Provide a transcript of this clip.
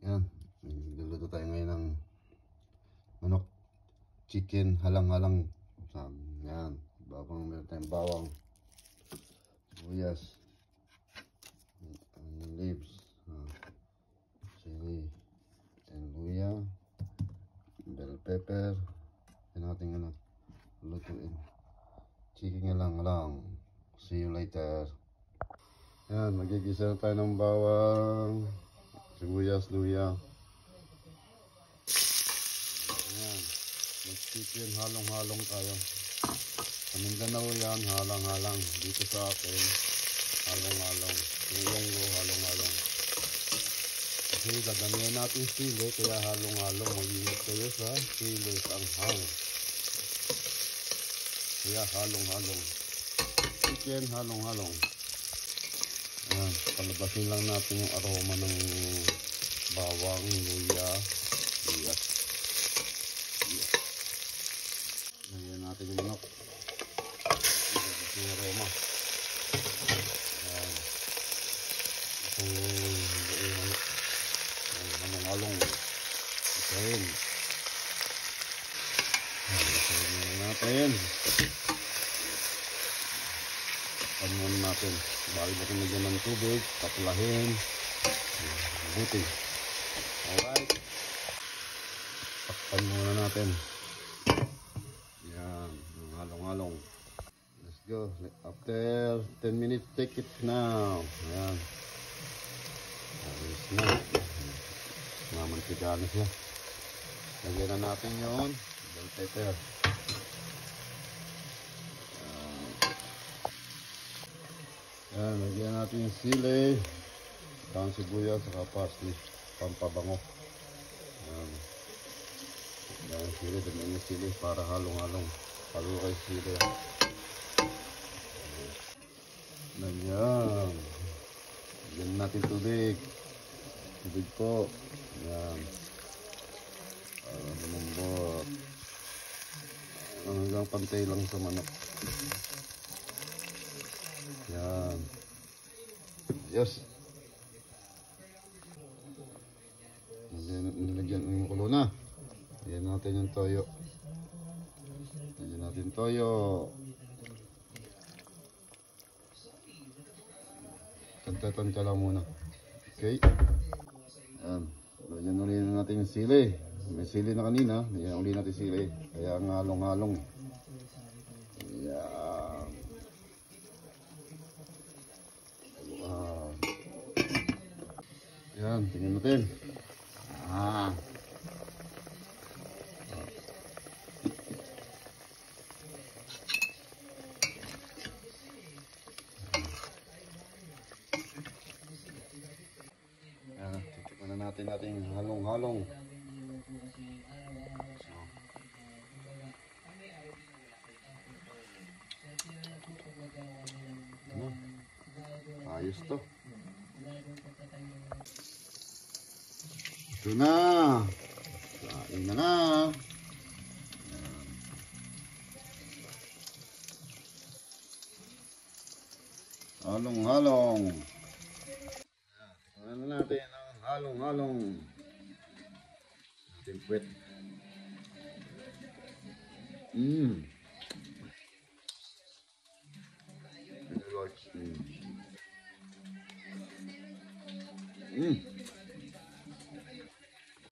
Yan, luluto tayo ngayon ng manok, chicken, halang-halang. Yan, babang meron tayong bawang, sibuyas, leaves, chili, and luya, bell pepper. Yan natin lutuin. Chicken halang-halang. See you later. Yan, magigisa na tayo ng bawang, sibuyas, luya. Ayan, mag-chicken, halong-halong tayo. Sa Mindanao yan, halang-halang. Dito sa atin, halong-halong. Ilonggo, halong-halong. Kasi dadamihan natin sili, kaya halong-halong. Mag-ingat kayo sa sili, sanghang. Kaya halong-halong. Chicken, halong-halong. Ayan, palabasin lang natin yung aroma ng bawang, luya, sibuyas. Ayan natin yung manok. Palabasin yung aroma. Ayan. Ito yung manok. Halong-halong. Isahin. Isahin natin. Panuan natin. Bago natin nagyan ng tubig, papulahin, buti. Alright. Takpan muna natin. Yan, halong-halong. Let's go. After 10 minutes, take it now. Ayan. Ayos na. Mamantika na siya. Lagyan na natin yun. Bell pepper. Yan, lagyan natin yung sili, ang sibuyas, saka parsley, pampabango. Yan. Yan, sili, dami yung sili para halong-halong. Halo kayo sili. Yan. Lagyan natin tubig. Tubig po. Yan. Para lumambot. Hanggang pantay lang sa manok. Yan. Yes. Nilagyan yung kulo na. Lagyan natin yung toyo. Lagyan natin toyo. Tantatan ka lang muna. Okay. Yan. Lagyan ulit natin yung sili. May sili na kanina. Lagyan ulit natin sili. Kaya ang halong-halong. Yan. Yan, tingnan natin. Yan, titikman na natin ating halong-halong. Ayos to. Ito na. Kain na. Halong-halong. Ano natin ang halong-halong. Ating puwet.